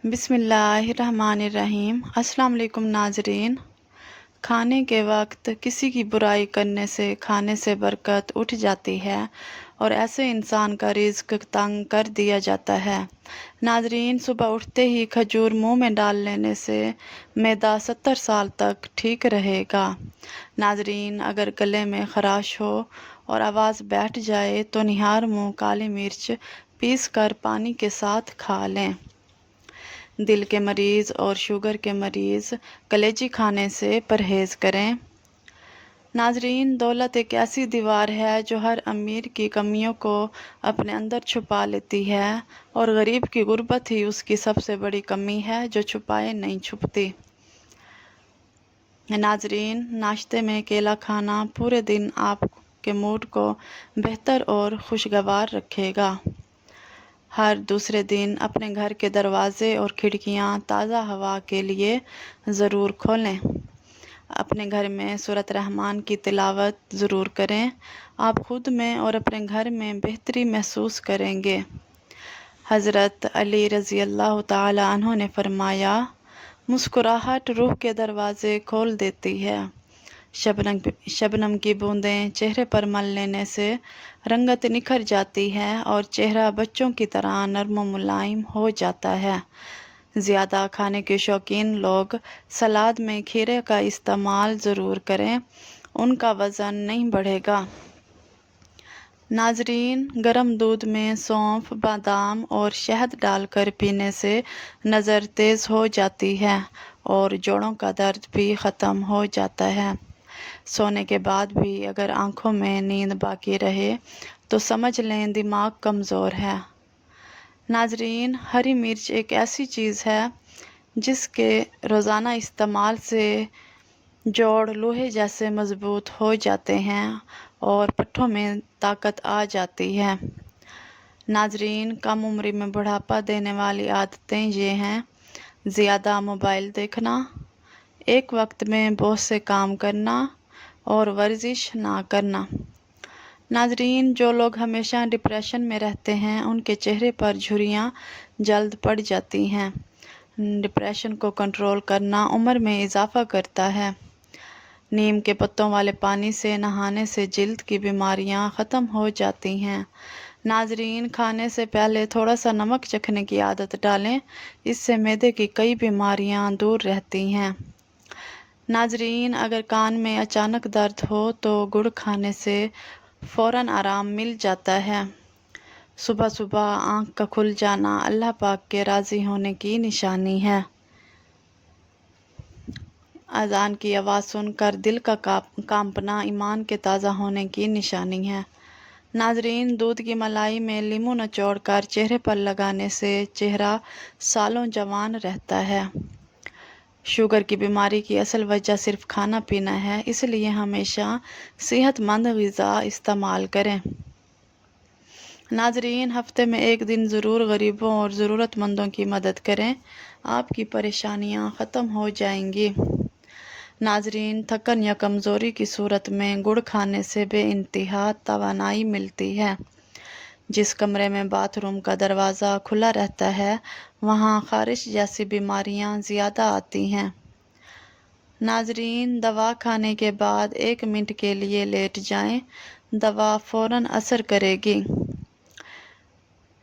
بسم اللہ الرحمن الرحیم۔ السلام علیکم ناظرین۔ کھانے کے وقت کسی کی برائی کرنے سے کھانے سے برکت اٹھ جاتی ہے اور ایسے انسان کا رزق تنگ کر دیا جاتا ہے۔ ناظرین، صبح اٹھتے ہی کھجور منہ میں ڈال لینے سے معدہ 70 سال تک ٹھیک رہے گا۔ ناظرین، اگر گلے میں خراش ہو اور آواز بیٹھ جائے تو نہار منہ کالی مرچ پیس کر پانی کے ساتھ کھا لیں۔ دل کے مریض اور شوگر کے مریض کلیجی کھانے سے پرہیز کریں۔ ناظرین، دولت ایک ایسی دیوار ہے جو ہر امیر کی کمیوں کو اپنے اندر چھپا لیتی ہے، اور غریب کی غربت ہی اس کی سب سے بڑی کمی ہے جو چھپائے نہیں چھپتی۔ ناظرین، ناشتے میں کیلا کھانا پورے دن آپ کے موڈ کو بہتر اور خوشگوار رکھے گا۔ ہر دوسرے دن اپنے گھر کے دروازے اور کھڑکیاں تازہ ہوا کے لیے ضرور کھولیں۔ اپنے گھر میں سورۃ رحمان کی تلاوت ضرور کریں۔ آپ خود میں اور اپنے گھر میں بہتری محسوس کریں گے۔ حضرت علی رضی اللہ تعالی عنہ نے فرمایا، مسکراہٹ روح کے دروازے کھول دیتی ہے۔ شبنم کی بوندیں چہرے پر مل لینے سے رنگت نکھر جاتی ہے اور چہرہ بچوں کی طرح نرم و ملائم ہو جاتا ہے۔ زیادہ کھانے کے شوقین لوگ سلاد میں کھیرے کا استعمال ضرور کریں، ان کا وزن نہیں بڑھے گا۔ ناظرین، گرم دودھ میں سونف، بادام اور شہد ڈال کر پینے سے نظر تیز ہو جاتی ہے اور جوڑوں کا درد بھی ختم ہو جاتا ہے۔ سونے کے بعد بھی اگر آنکھوں میں نیند باقی رہے تو سمجھ لیں دماغ کمزور ہے۔ ناظرین، ہری مرچ ایک ایسی چیز ہے جس کے روزانہ استعمال سے جوڑ لوہے جیسے مضبوط ہو جاتے ہیں اور پٹھوں میں طاقت آ جاتی ہے۔ ناظرین، کم عمری میں بڑھاپا دینے والی عادتیں یہ ہیں: زیادہ موبائل دیکھنا، ایک وقت میں بہت سے کام کرنا اور ورزش نہ کرنا۔ ناظرین، جو لوگ ہمیشہ ڈپریشن میں رہتے ہیں ان کے چہرے پر جھریاں جلد پڑ جاتی ہیں۔ ڈپریشن کو کنٹرول کرنا عمر میں اضافہ کرتا ہے۔ نیم کے پتوں والے پانی سے نہانے سے جلد کی بیماریاں ختم ہو جاتی ہیں۔ ناظرین، کھانے سے پہلے تھوڑا سا نمک چکھنے کی عادت ڈالیں، اس سے معدے کی کئی بیماریاں دور رہتی ہیں۔ ناظرین، اگر کان میں اچانک درد ہو تو گڑ کھانے سے فوراً آرام مل جاتا ہے۔ صبح صبح آنکھ کا کھل جانا اللہ پاک کے راضی ہونے کی نشانی ہے۔ اذان کی آواز سن کر دل کا کانپنا ایمان کے تازہ ہونے کی نشانی ہے۔ ناظرین، دودھ کی ملائی میں لیموں نچوڑ کر چہرے پر لگانے سے چہرہ سالوں جوان رہتا ہے۔ شوگر کی بیماری کی اصل وجہ صرف کھانا پینا ہے، اس لیے ہمیشہ صحت مند غذا استعمال کریں۔ ناظرین، ہفتے میں ایک دن ضرور غریبوں اور ضرورت مندوں کی مدد کریں، آپ کی پریشانیاں ختم ہو جائیں گی۔ ناظرین، تھکن یا کمزوری کی صورت میں گڑ کھانے سے بے انتہا توانائی ملتی ہے۔ جس کمرے میں باتھ روم کا دروازہ کھلا رہتا ہے وہاں خارش جیسی بیماریاں زیادہ آتی ہیں۔ ناظرین، دوا کھانے کے بعد 1 منٹ کے لیے لیٹ جائیں، دوا فوراً اثر کرے گی۔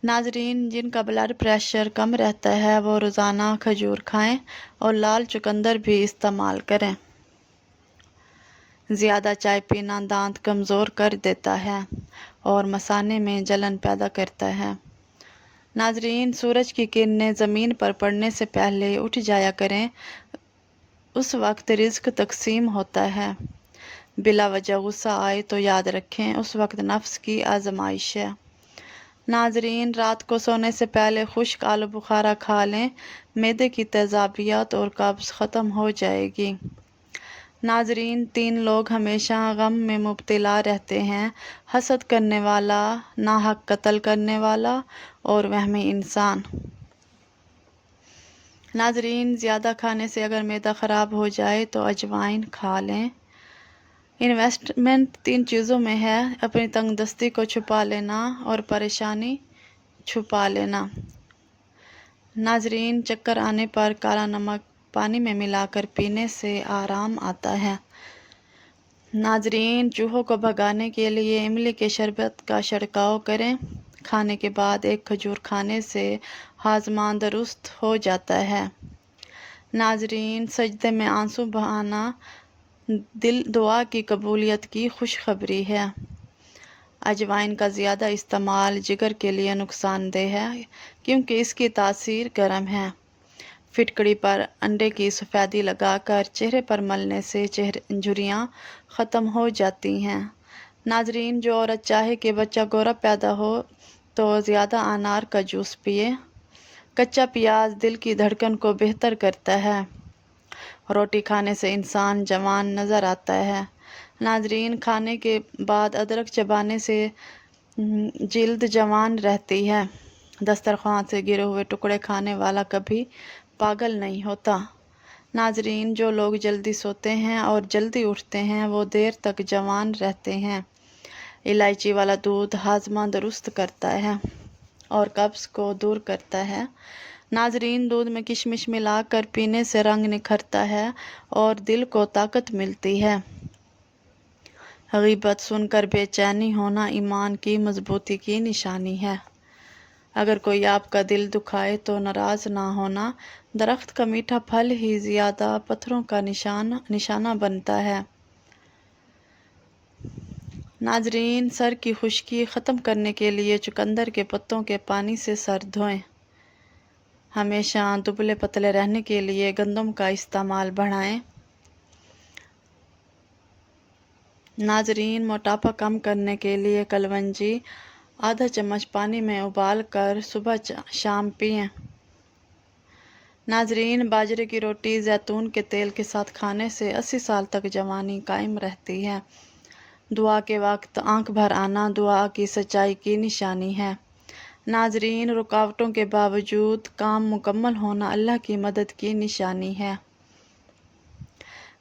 ناظرین، جن کا بلڈ پریشر کم رہتا ہے وہ روزانہ کھجور کھائیں اور لال چقندر بھی استعمال کریں۔ زیادہ چائے پینا دانت کمزور کر دیتا ہے اور مثانے میں جلن پیدا کرتا ہے۔ ناظرین، سورج کی کرنیں زمین پر پڑنے سے پہلے اٹھ جایا کریں، اس وقت رزق تقسیم ہوتا ہے۔ بلا وجہ غصہ آئے تو یاد رکھیں اس وقت نفس کی آزمائش ہے۔ ناظرین، رات کو سونے سے پہلے خشک آلو بخارا کھا لیں، معدے کی تیزابیت اور قبض ختم ہو جائے گی۔ ناظرین، 3 لوگ ہمیشہ غم میں مبتلا رہتے ہیں: حسد کرنے والا، ناحق قتل کرنے والا اور وہمی انسان۔ ناظرین، زیادہ کھانے سے اگر معدہ خراب ہو جائے تو اجوائن کھا لیں۔ انویسٹمنٹ 3 چیزوں میں ہے: اپنی تنگ دستی کو چھپا لینا اور پریشانی چھپا لینا۔ नाजरीन, चक्कर आने पर काला नमक पानी में मिलाकर पीने से आराम आता है। नाजरीन, चूहों को भगाने के लिए इमली के शरबत का छिड़काव करें। खाने के बाद एक खजूर खाने से हाजमा दुरुस्त हो जाता है। नाजरीन, सजदे में आंसू बहाना दिल दुआ की कबूलियत की खुशखबरी है। अजवाइन का ज़्यादा इस्तेमाल जिगर के लिए नुकसानदेह है क्योंकि इसकी तासीर गर्म है। फिटकड़ी पर अंडे की सफ़ेदी लगाकर चेहरे पर मलने से झुर्रियाँ ख़त्म हो जाती हैं। नाजरीन, जो औरत चाहे कि बच्चा गोरा पैदा हो तो ज़्यादा अनार का जूस पिए। कच्चा प्याज दिल की धड़कन को बेहतर करता है। रोटी खाने से इंसान जवान नज़र आता है। नाजरीन, खाने के बाद अदरक चबाने से जिल्द जवान रहती है। दस्तरख्वान से गिरे हुए टुकड़े खाने वाला कभी पागल नहीं होता। नाजरीन, जो लोग जल्दी सोते हैं और जल्दी उठते हैं वो देर तक जवान रहते हैं। इलायची वाला दूध हाजमा दुरुस्त करता है और कब्ज़ को दूर करता है। नाजरीन, दूध में किशमिश मिलाकर पीने से रंग निखरता है और दिल को ताकत मिलती है। गीबत सुनकर बेचैनी होना ईमान की मजबूती की निशानी है। अगर कोई आपका दिल दुखाए तो नाराज़ ना होना। दरख्त का मीठा फल ही ज़्यादा पत्थरों का निशाना बनता है। नाजरीन, सर की खुश्की ख़त्म करने के लिए चुकंदर के पत्तों के पानी से सर धोएं। हमेशा दुबले पतले रहने के लिए गंदम का इस्तेमाल बढ़ाएं। नाजरीन, मोटापा कम करने के लिए कलवंजी आधा चम्मच पानी में उबाल कर सुबह शाम पिएं। नाजरीन, बाजरे की रोटी जैतून के तेल के साथ खाने से 80 साल तक जवानी कायम रहती है। दुआ के वक्त आंख भर आना दुआ की सच्चाई की निशानी है। नाजरीन, रुकावटों के बावजूद काम मुकम्मल होना अल्लाह की मदद की निशानी है।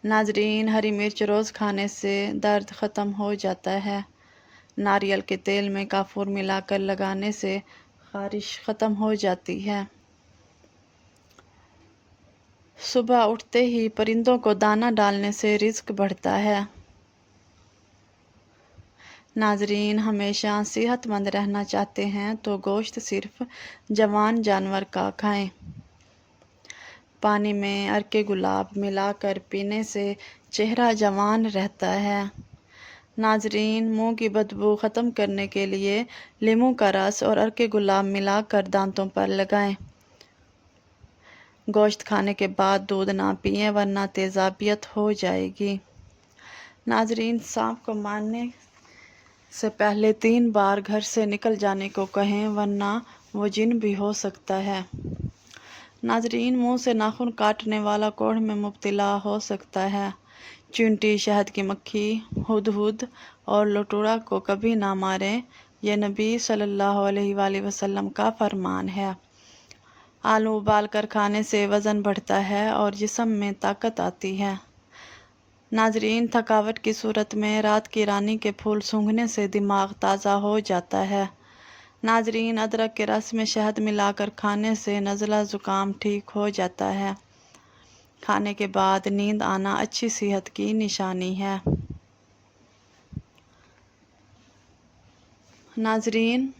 नाजरीन, हरी मिर्च रोज़ खाने से दर्द ख़त्म हो जाता है। नारियल के तेल में काफूर मिलाकर लगाने से ख़ारिश ख़त्म हो जाती है। सुबह उठते ही परिंदों को दाना डालने से रिज़्क बढ़ता है। नाजरीन, हमेशा सेहतमंद रहना चाहते हैं तो गोश्त सिर्फ जवान जानवर का खाएं। पानी में अर्के गुलाब मिलाकर पीने से चेहरा जवान रहता है। नाजरीन, मुंह की बदबू ख़त्म करने के लिए लीमू का रस और अर्के गुलाब मिलाकर दांतों पर लगाएं। गोश्त खाने के बाद दूध ना पिएं वरना तेज़ाबियत हो जाएगी। नाजरीन, सांप को मारने से पहले 3 बार घर से निकल जाने को कहें वरना वो जिन भी हो सकता है। नाजरीन, मुंह से नाखून काटने वाला कोढ़ में मुब्तला हो सकता है। चींटी, शहद की मक्खी, हुदहुद और लटूड़ा को कभी ना मारें, यह नबी सल्लल्लाहु अलैहि वसल्लम का फरमान है। आलू उबाल कर खाने से वज़न बढ़ता है और जिस्म में ताकत आती है। नाजरीन, थकावट की सूरत में रात की रानी के फूल सूंघने से दिमाग ताज़ा हो जाता है। नाजरीन, अदरक के रस में शहद मिलाकर खाने से नज़ला ज़ुकाम ठीक हो जाता है। खाने के बाद नींद आना अच्छी सेहत की निशानी है। नाजरीन,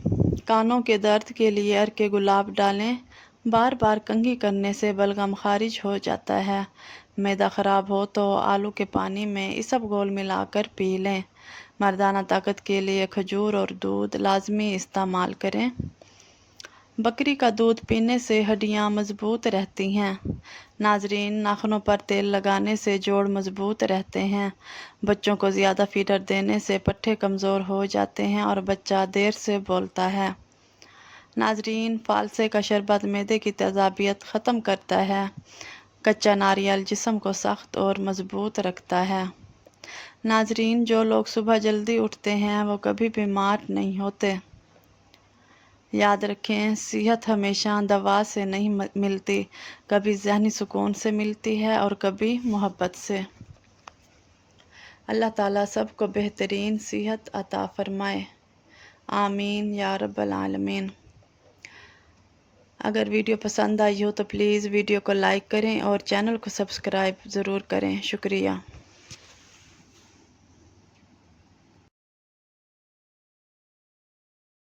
कानों के दर्द के लिए अर्के गुलाब डालें। बार बार कंघी करने से बलगम खारिज हो जाता है। मैदा ख़राब हो तो आलू के पानी में इसबगोल मिलाकर पी लें। मर्दाना ताकत के लिए खजूर और दूध लाजमी इस्तेमाल करें। बकरी का दूध पीने से हड्डियां मजबूत रहती हैं। नाजरीन, नाखूनों पर तेल लगाने से जोड़ मजबूत रहते हैं। बच्चों को ज़्यादा फीडर देने से पट्ठे कमज़ोर हो जाते हैं और बच्चा देर से बोलता है। नाजरीन, फालसे का शरबत मैदे की तेज़ाबियत ख़त्म करता है। कच्चा नारियल जिस्म को सख्त और मजबूत रखता है। नाजरीन, जो लोग सुबह जल्दी उठते हैं वो कभी बीमार नहीं होते। याद रखें, सेहत हमेशा दवा से नहीं मिलती, कभी ज़हनी सुकून से मिलती है और कभी मोहब्बत से। अल्लाह ताला सबको बेहतरीन सेहत अता फ़रमाए। आमीन या रब्बल आलमीन। اگر ویڈیو پسند آئی ہو تو پلیز ویڈیو کو لائک کریں اور چینل کو سبسکرائب ضرور کریں. شکریہ.